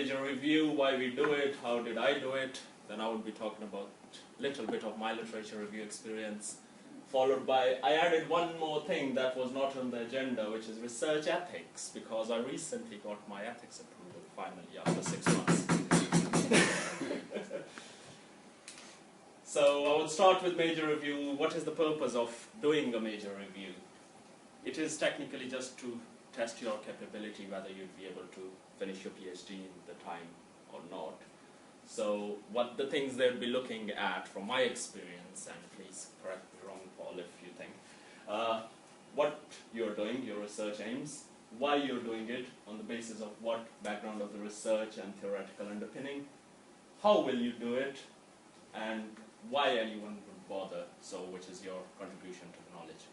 Major review, why we do it, how did I do it, then I would be talking about a little bit of my literature review experience, followed by, I added one more thing that was not on the agenda, which is research ethics, because I recently got my ethics approval finally after 6 months. So I would start with major review. What is the purpose of doing a major review? It is technically just to test your capability, whether you'd be able to finish your PhD in the time or not. So what the things they'd be looking at from my experience, and please correct me wrong, Paul, if you think, what you're doing, your research aims, why you're doing it, on the basis of what background of the research and theoretical underpinning, how will you do it, and why anyone would bother, so which is your contribution to the knowledge.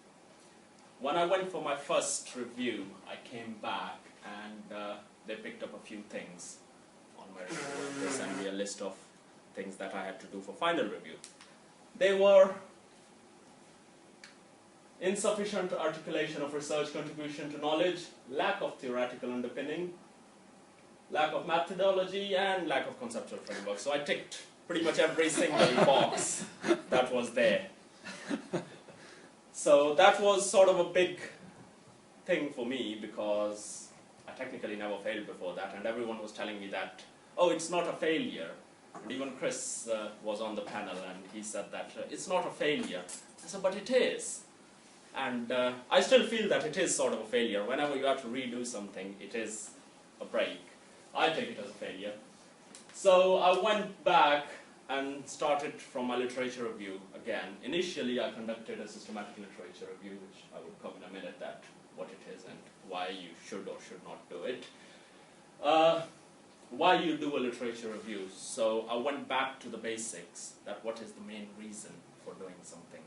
When I went for my first review, I came back and they picked up a few things on my report. They sent me a list of things that I had to do for final review. They were insufficient articulation of research contribution to knowledge, lack of theoretical underpinning, lack of methodology, and lack of conceptual framework. So I ticked pretty much every single box that was there. So that was sort of a big thing for me, because I technically never failed before that, and everyone was telling me that, oh, it's not a failure. And even Chris was on the panel, and he said that it's not a failure. I said, but it is. And I still feel that it is sort of a failure. Whenever you have to redo something, it is a break. I take it as a failure. So I went back and started from my literature review again. Initially, I conducted a systematic literature review, which I will cover in a minute, that what it is and why you should or should not do it. Why you do a literature review. So I went back to the basics, that what is the main reason for doing something.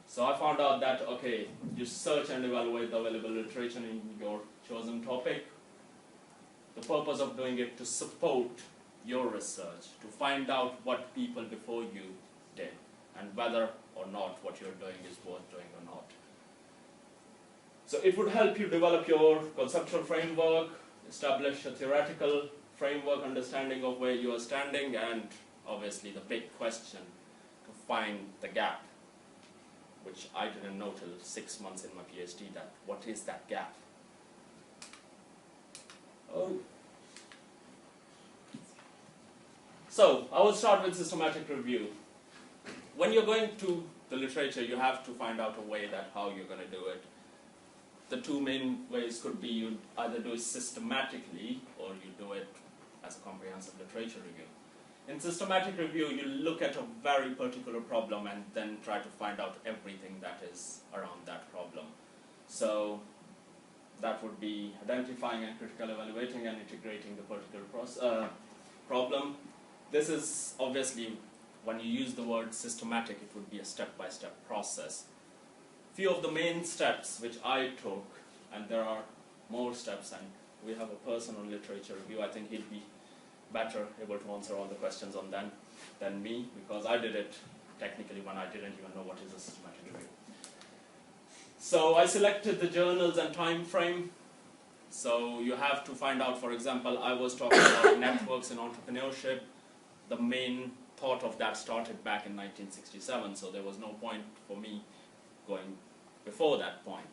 So I found out that, okay, you search and evaluate the available literature in your chosen topic. The purpose of doing it to support your research, to find out what people before you did, and whether or not what you're doing is worth doing or not. So it would help you develop your conceptual framework, establish a theoretical framework, understanding of where you are standing, and obviously the big question, to find the gap, which I didn't know till 6 months in my PhD, that what is that gap? Oh. So, I will start with systematic review. When you're going to the literature, you have to find out a way that how you're going to do it. The two main ways could be you either do it systematically, or you do it as a comprehensive literature review. In systematic review, you look at a very particular problem and then try to find out everything that is around that problem. So, that would be identifying and critical evaluating and integrating the particular problem. This is obviously, when you use the word systematic, it would be a step-by-step process. Few of the main steps which I took, and there are more steps, and we have a person on literature review. I think he'd be better able to answer all the questions on that than me, because I did it technically when I didn't even know what is a systematic review. So I selected the journals and time frame. So you have to find out, for example, I was talking about networks in entrepreneurship. The main thought of that started back in 1967, so there was no point for me going before that point.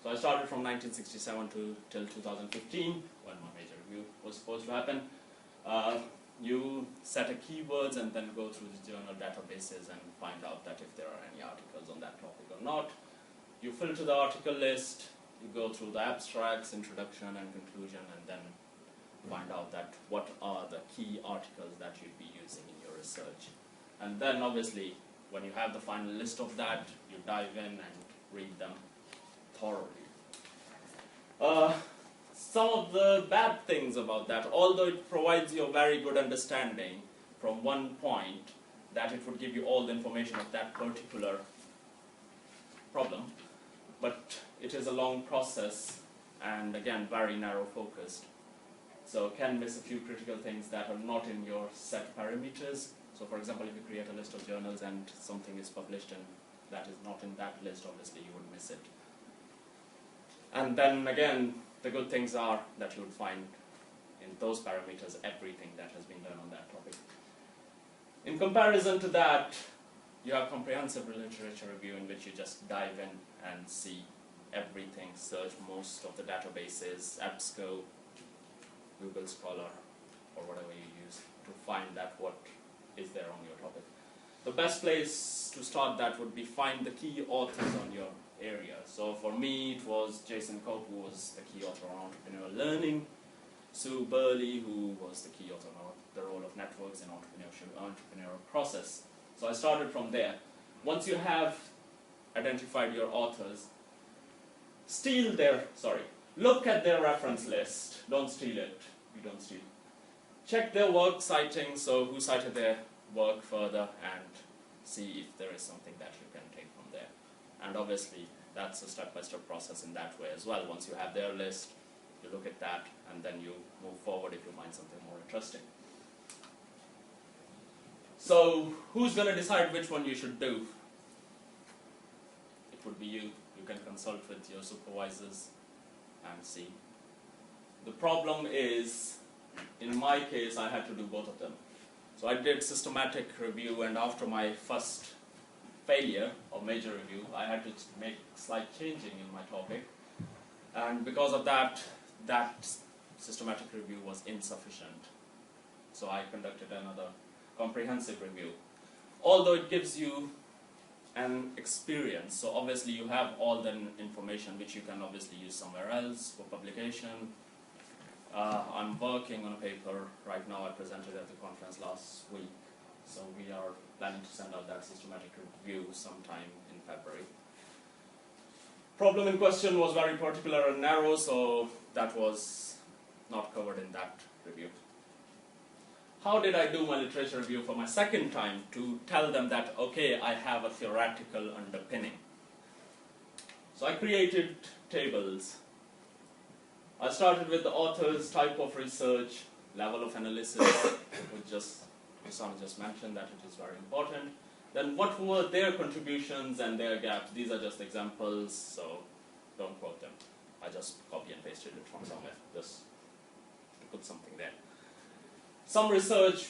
So I started from 1967 till 2015, when my major review was supposed to happen. You set a keywords and then go through the journal databases and find out that if there are any articles on that topic or not. You filter the article list, you go through the abstracts, introduction and conclusion, and then find out that what are the key articles that you'd be using in your research. And then obviously, when you have the final list of that, you dive in and read them thoroughly. Some of the bad things about that, although it provides you a very good understanding from one point, that it would give you all the information of that particular problem, but it is a long process and again very narrow focused. So can miss a few critical things that are not in your set parameters. So for example, if you create a list of journals and something is published and that is not in that list, obviously you would miss it. And then again, the good things are that you would find in those parameters everything that has been done on that topic. In comparison to that, you have comprehensive literature review in which you just dive in and see everything, search most of the databases, EBSCO, Google Scholar, or whatever you use to find that what is there on your topic. The best place to start that would be find the key authors on your area. So for me, it was Jason Cope, who was the key author on entrepreneurial learning, Sue Burley, who was the key author on the role of networks in entrepreneurial process. So I started from there. Once you have identified your authors, look at their reference list. Don't steal it. You don't steal. Check their work citing, so who cited their work further, and see if there is something that you can take from there. And obviously, that's a step-by-step process in that way as well. Once you have their list, you look at that, and then you move forward if you find something more interesting. So, who's going to decide which one you should do? It would be you. You can consult with your supervisors and see. The problem is, in my case, I had to do both of them. So I did systematic review, and after my first failure of major review, I had to make slight changing in my topic. And because of that, that systematic review was insufficient. So I conducted another comprehensive review. Although it gives you an experience, so obviously you have all the information which you can obviously use somewhere else for publication. I'm working on a paper right now. I presented at the conference last week, so we are planning to send out that systematic review sometime in February. Problem in question was very particular and narrow, so that was not covered in that review. How did I do my literature review for my second time to tell them that, okay, I have a theoretical underpinning? So I created tables. I started with the author's type of research, level of analysis, which Usama just mentioned that it is very important. Then what were their contributions and their gaps? These are just examples, so don't quote them. I just copy and pasted it from somewhere, just to put something there. Some research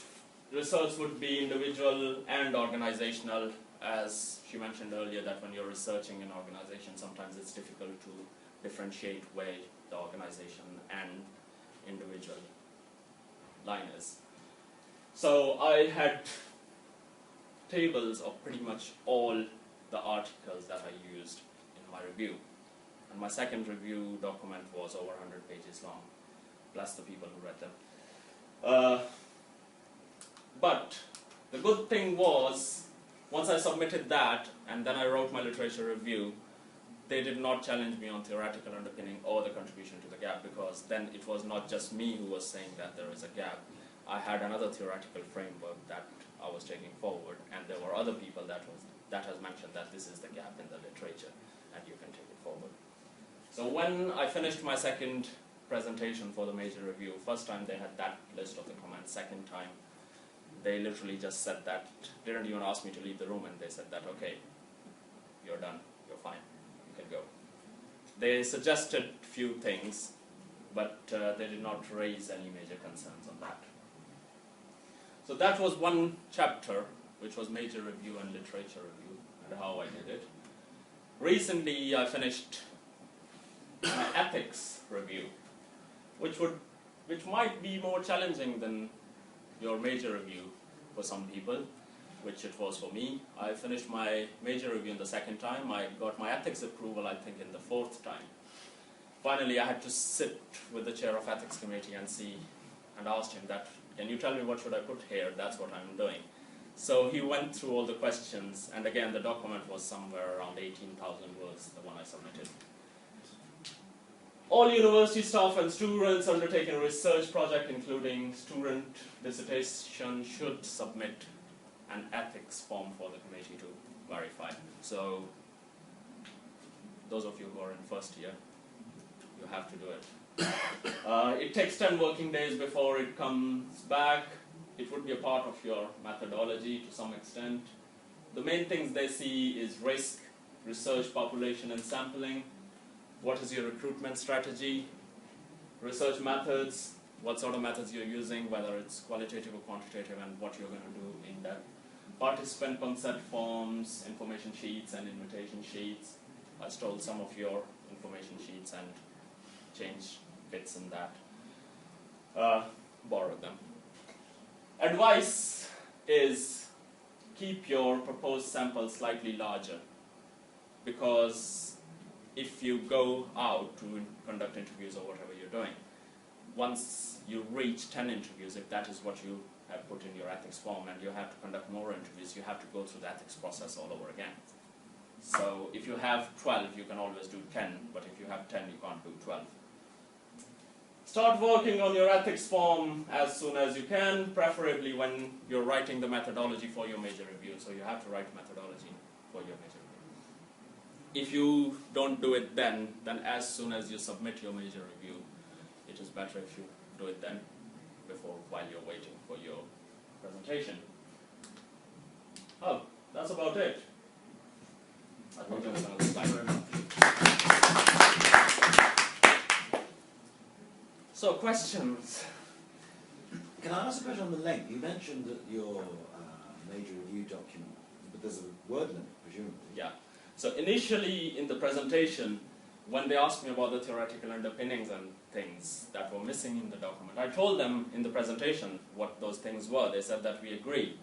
would be individual and organizational, as she mentioned earlier, that when you're researching an organization, sometimes it's difficult to differentiate where the organization and individual line is. So I had tables of pretty much all the articles that I used in my review. And my second review document was over 100 pages long, plus the people who read them. But the good thing was, once I submitted that, and then I wrote my literature review, they did not challenge me on theoretical underpinning or the contribution to the gap, because then it was not just me who was saying that there is a gap. I had another theoretical framework that I was taking forward, and there were other people that has mentioned that this is the gap in the literature, and you can take it forward. So when I finished my second presentation for the major review, first time they had that list of the comments, second time they literally just said that, didn't even ask me to leave the room, and they said that, okay, you're done, you're fine, you can go. They suggested few things, but they did not raise any major concerns on that. So that was one chapter, which was major review and literature review, and how I did it. Recently I finished my ethics review, which might be more challenging than your major review for some people, which it was for me. I finished my major review in the second time. I got my ethics approval, I think, in the fourth time. Finally, I had to sit with the chair of ethics committee and asked him that, can you tell me what should I put here? That's what I'm doing. So he went through all the questions, and again, the document was somewhere around 18,000 words, the one I submitted. All university staff and students undertaking a research project, including student dissertation, should submit an ethics form for the committee to verify. So, those of you who are in first year, you have to do it. It takes 10 working days before it comes back. It would be a part of your methodology to some extent. The main things they see is risk, research, population, and sampling. What is your recruitment strategy? Research methods, what sort of methods you're using, whether it's qualitative or quantitative, and what you're going to do in that. Participant consent forms, information sheets, and invitation sheets. I stole some of your information sheets and changed bits in that. Borrowed them. Advice is keep your proposed sample slightly larger, because if you go out to conduct interviews or whatever you're doing, once you reach 10 interviews, if that is what you have put in your ethics form, and you have to conduct more interviews, you have to go through the ethics process all over again. So if you have 12, you can always do 10, but if you have 10, you can't do 12. Start working on your ethics form as soon as you can, preferably when you're writing the methodology for your major review. So you have to write methodology for your major review. If you don't do it then as soon as you submit your major review, it is better if you do it then, while you're waiting for your presentation. Oh, that's about it. I thought there was another slide. So, questions? Can I ask a question on the length? You mentioned that your major review document, but there's a word limit, presumably. Yeah. So initially in the presentation, when they asked me about the theoretical underpinnings and things that were missing in the document, I told them in the presentation what those things were. They said that we agree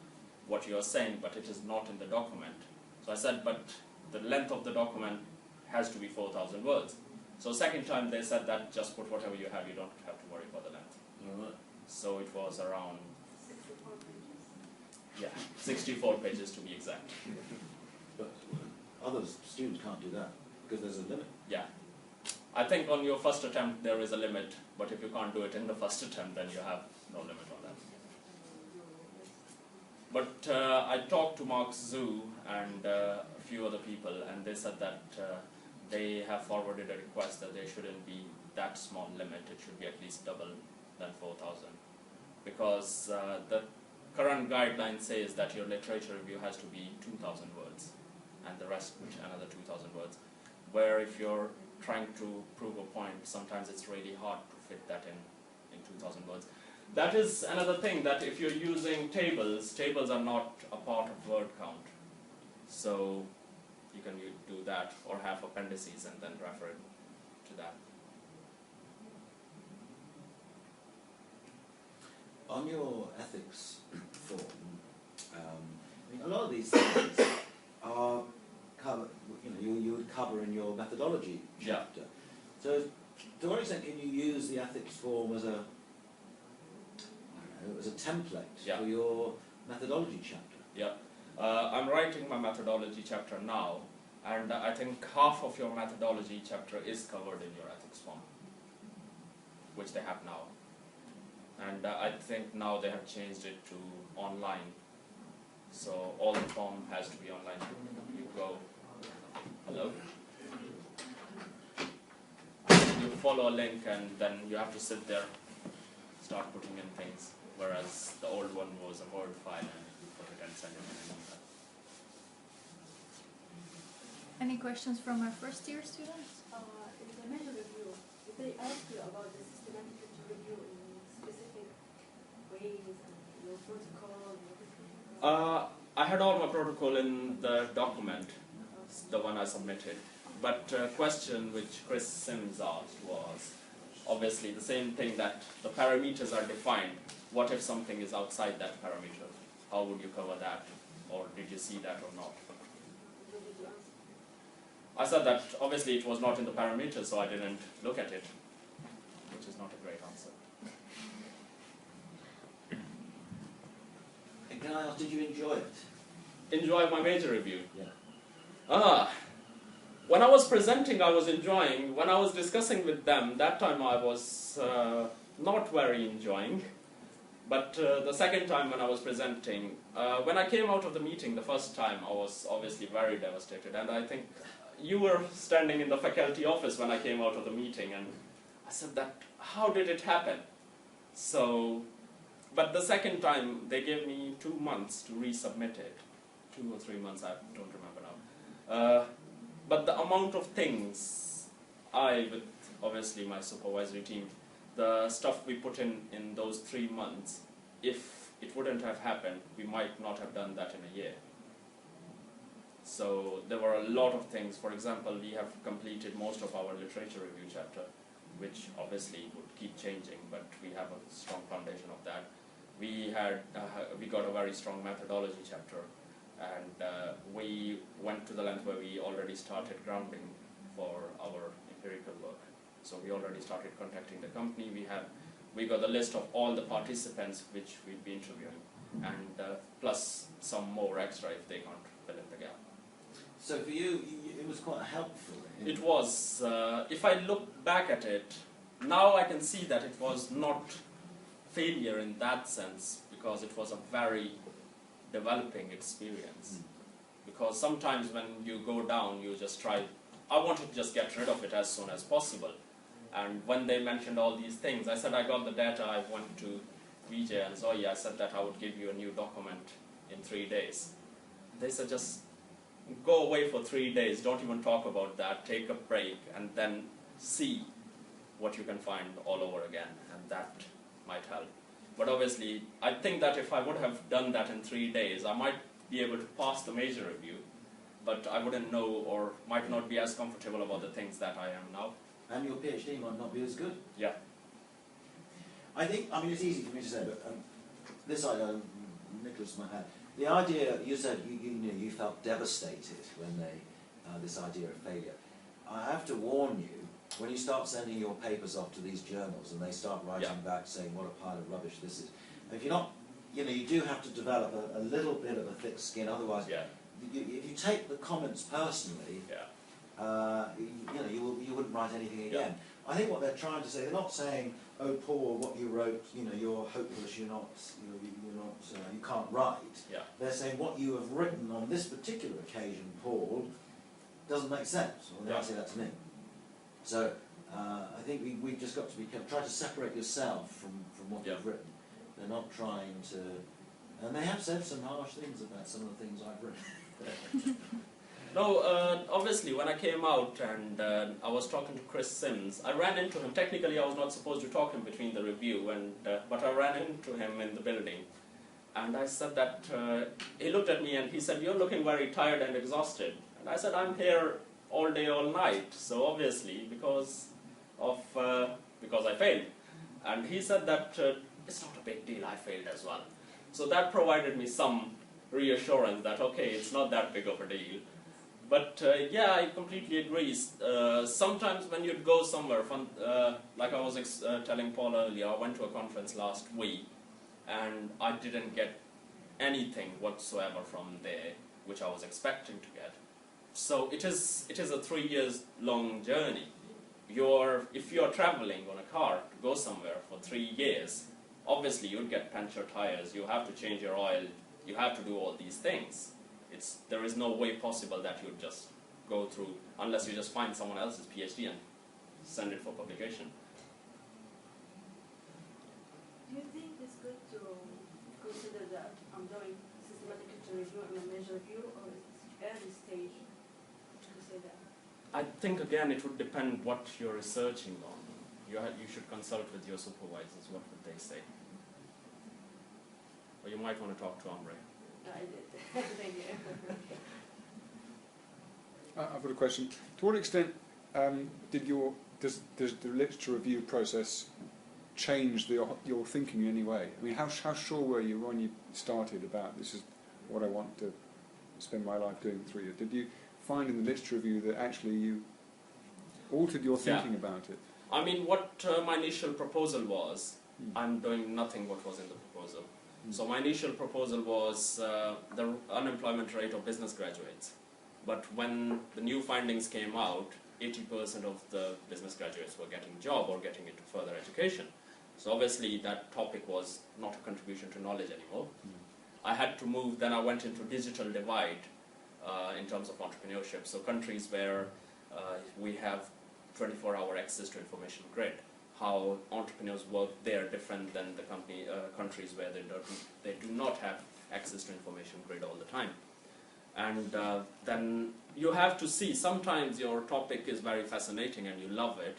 what you are saying, but it is not in the document. So I said, but the length of the document has to be 4,000 words. So second time they said that just put whatever you have, you don't have to worry about the length. All right. So it was around 64 pages. Yeah, 64 pages to be exact. But other students can't do that because there's a limit. Yeah. I think on your first attempt there is a limit, but if you can't do it in the first attempt, then you have no limit on that. But I talked to Mark Zhu and a few other people, and they said that they have forwarded a request that there shouldn't be that small limit. It should be at least double than 4,000. Because the current guideline says that your literature review has to be 2,000 words, and the rest another 2,000 words. Where if you're trying to prove a point, sometimes it's really hard to fit that in 2,000 words. That is another thing, that if you're using tables, tables are not a part of word count. So you can do that, or have appendices and then refer to that. On your ethics form, I mean, a lot of these things are covered, you would cover in your methodology chapter. Yeah. So, to what extent can you use the ethics form as a, I don't know, as a template for your methodology chapter? Yeah. I'm writing my methodology chapter now, and I think half of your methodology chapter is covered in your ethics form, which they have now. And I think now they have changed it to online. So all the form has to be online. You go, hello? You follow a link and then you have to sit there, start putting in things. Whereas the old one was a Word file and you put it and send it in. Any questions from our first year students? In the major review, did they ask you about the systematic review in specific ways and your protocol and everything? I had all my protocol in the document, the one I submitted. But a question which Chris Sims asked was obviously the same thing, that the parameters are defined. What if something is outside that parameter? How would you cover that? Or did you see that or not? What did you answer? I said that obviously it was not in the parameters, so I didn't look at it, which is not a great answer. And can I ask, did you enjoy it? Enjoy my major review? Yeah. When I was presenting, I was enjoying. When I was discussing with them, that time I was not very enjoying. But the second time when I was presenting, when I came out of the meeting the first time, I was obviously very devastated. And I think you were standing in the faculty office when I came out of the meeting, and I said that, how did it happen? So, but the second time, they gave me 2 months to resubmit it. 2 or 3 months, I don't remember now. But the amount of things, with obviously my supervisory team, the stuff we put in those 3 months, if it wouldn't have happened, we might not have done that in a year. So there were a lot of things. For example, we have completed most of our literature review chapter, which obviously would keep changing, but we have a strong foundation of that. We got a very strong methodology chapter, and we went to the length where we already started grounding for our empirical work. So we already started contacting the company. We got the list of all the participants which we'd be interviewing, and plus some more extra if they can't fill in the gap. So for you, it was quite helpful. It was. If I look back at it, now I can see that it was not failure in that sense, because it was a very developing experience. Because sometimes when you go down, you just try, I wanted to just get rid of it as soon as possible. And when they mentioned all these things, I said I got the data, I went to Vijay and Zoe, I said that I would give you a new document in 3 days. They said just go away for 3 days, don't even talk about that, take a break, and then see what you can find all over again, and that might help. But obviously, I think that if I would have done that in 3 days, I might be able to pass the major review, but I wouldn't know or might not be as comfortable about the things that I am now. And your PhD might not be as good. Yeah. I mean, it's easy for me to say, but this idea, Nicholas might have. The idea, you said you felt devastated when this idea of failure. I have to warn you, when you start sending your papers off to these journals and they start writing back saying what a pile of rubbish this is, if you're not, you do have to develop a little bit of a thick skin, otherwise, if you take the comments personally, you wouldn't write anything again. I think what they're trying to say, they're not saying, oh Paul, what you wrote, you're hopeless, you can't write. They're saying what you have written on this particular occasion, Paul, doesn't make sense. Well, they say that to me. So I think we've just got to be careful. Try to separate yourself from what you've written. They're not trying to, and they have said some harsh things about some of the things I've written. No, obviously when I came out and I was talking to Chris Sims, I ran into him. Technically I was not supposed to talk to him between the review, but I ran into him in the building. And I said that, he looked at me and he said, you're looking very tired and exhausted. And I said, I'm here all day, all night, so obviously because I failed. And he said that it's not a big deal, I failed as well. So that provided me some reassurance that, okay, it's not that big of a deal. But yeah, I completely agree. Sometimes when you'd go somewhere, like I was telling Paul earlier, I went to a conference last week and I didn't get anything whatsoever from there, which I was expecting to get. So it is a 3 years long journey. If you're traveling on a car to go somewhere for 3 years, obviously you'd get puncture tires, you have to change your oil, you have to do all these things. There is no way possible that you'd just go through, unless you just find someone else's PhD and send it for publication. Do you think it's good to consider that I'm doing systematic literature review and a major review, or is it early stage to say that? I think again it would depend what you're researching on. You should consult with your supervisors, what would they say. Or you might want to talk to Andre. I did. Thank you. I've got a question. To what extent does the literature review process change your thinking in any way? I mean, how sure were you when you started about this is what I want to spend my life doing in 3 years? Did you find in the literature review that actually you altered your thinking about it? I mean, what my initial proposal was, I'm doing nothing what was in the proposal. So my initial proposal was the unemployment rate of business graduates. But when the new findings came out, 80% of the business graduates were getting a job or getting into further education. So obviously that topic was not a contribution to knowledge anymore. I had to move, then I went into digital divide in terms of entrepreneurship. So countries where we have 24-hour access to information grid, how entrepreneurs work there different than the countries where they do not have access to information grid all the time. And then you have to see, sometimes your topic is very fascinating and you love it,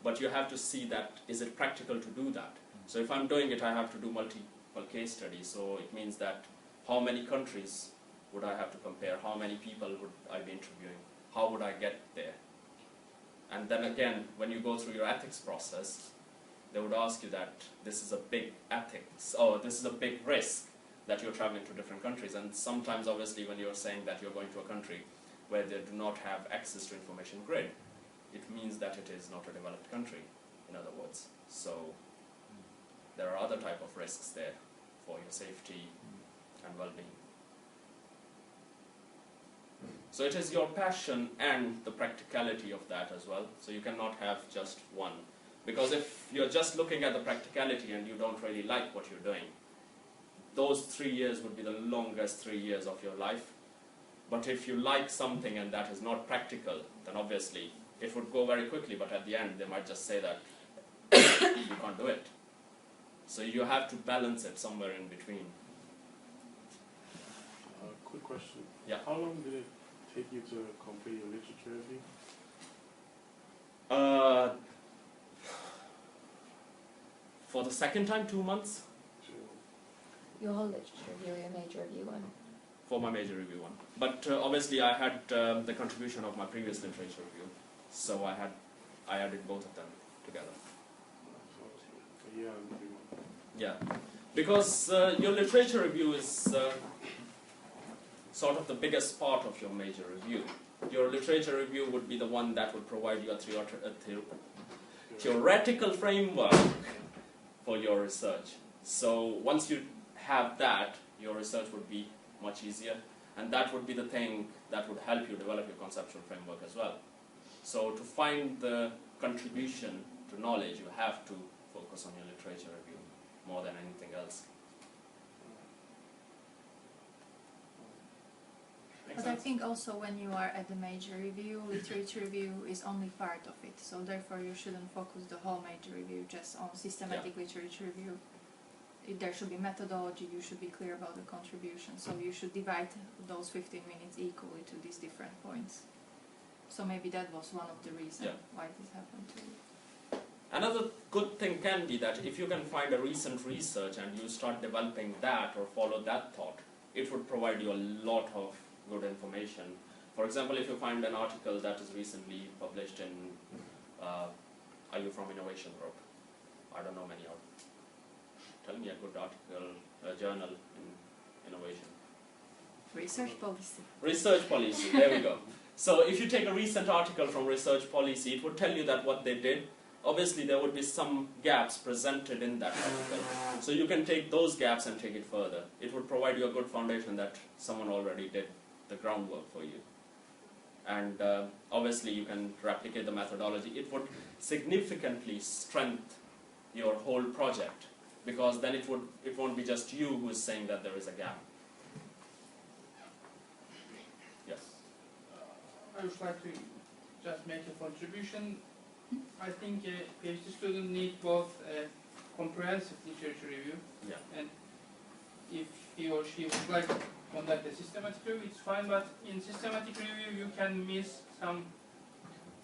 but you have to see that, is it practical to do that? So if I'm doing it, I have to do multiple case studies, so it means that how many countries would I have to compare, how many people would I be interviewing, how would I get there? And then again, when you go through your ethics process, they would ask you that this is a big ethics, or this is a big risk that you're traveling to different countries. And sometimes, obviously, when you're saying that you're going to a country where they do not have access to information grid, it means that it is not a developed country, in other words. So there are other type of risks there for your safety and well-being. So it is your passion and the practicality of that as well. So you cannot have just one. Because if you're just looking at the practicality and you don't really like what you're doing, those 3 years would be the longest 3 years of your life. But if you like something and that is not practical, then obviously it would go very quickly, but at the end they might just say that you can't do it. So you have to balance it somewhere in between. Quick question. Yeah. How long did it take you to complete your literature review? For the second time, 2 months. Your whole literature review, your major review one. For my major review one. But obviously I had the contribution of my previous literature review, so I added both of them together. So, yeah, and 3 months. Yeah, because your literature review is sort of the biggest part of your major review. Your literature review would be the one that would provide you a theoretical framework for your research. So once you have that, your research would be much easier, and that would be the thing that would help you develop your conceptual framework as well. So to find the contribution to knowledge, you have to focus on your literature review more than anything else. But I think also when you are at the major review, literature review is only part of it. So therefore you shouldn't focus the whole major review just on systematic literature review. There should be methodology, you should be clear about the contribution. So you should divide those 15 minutes equally to these different points. So maybe that was one of the reasons why this happened to you. Another good thing can be that if you can find a recent research and you start developing that or follow that thought, it would provide you a lot of good information. For example, if you find an article that is recently published in Are You From Innovation Group? I don't know many out. Tell me a good article, a journal in innovation. Research policy. Research policy, there we go. So if you take a recent article from research policy, it would tell you that what they did, obviously there would be some gaps presented in that article. So you can take those gaps and take it further. It would provide you a good foundation that someone already did the groundwork for you. And obviously you can replicate the methodology. It would significantly strengthen your whole project, because then it won't be just you who is saying that there is a gap. Yes. I would like to just make a contribution. I think a PhD student needs both a comprehensive literature review, and if he or she would like to conduct a systematic review, it's fine, but in systematic review you can miss some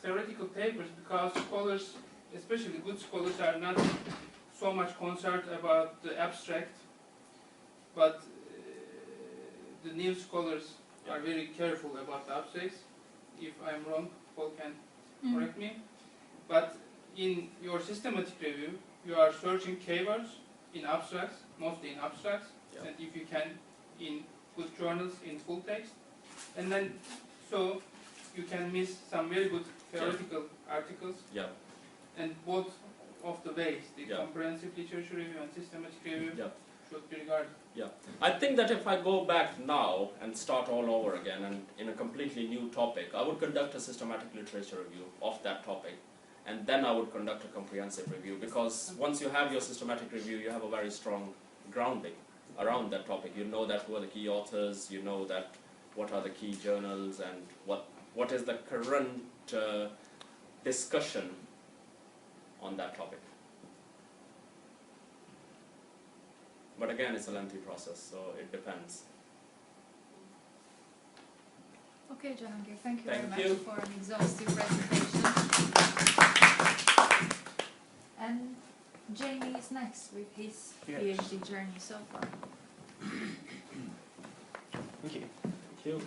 theoretical papers, because scholars, especially good scholars, are not so much concerned about the abstract, but the new scholars are very careful about the abstracts. If I'm wrong, Paul can correct me. But in your systematic review, you are searching keywords in abstracts, mostly in abstracts, and if you can, in good journals, in full text. And then, so you can miss some very good theoretical articles. And both of the ways, the comprehensive literature review and systematic review, should be regarded. I think that if I go back now and start all over again and in a completely new topic, I would conduct a systematic literature review of that topic, and then I would conduct a comprehensive review, because once you have your systematic review, you have a very strong grounding around that topic. You know that who are the key authors, you know that what are the key journals, and what is the current discussion on that topic. But again, it's a lengthy process, so it depends. Okay, Jahangir, thank you Thank very you. much for an exhaustive presentation. then Jamie is next with his Yes. PhD journey so far. Thank you. Thank you.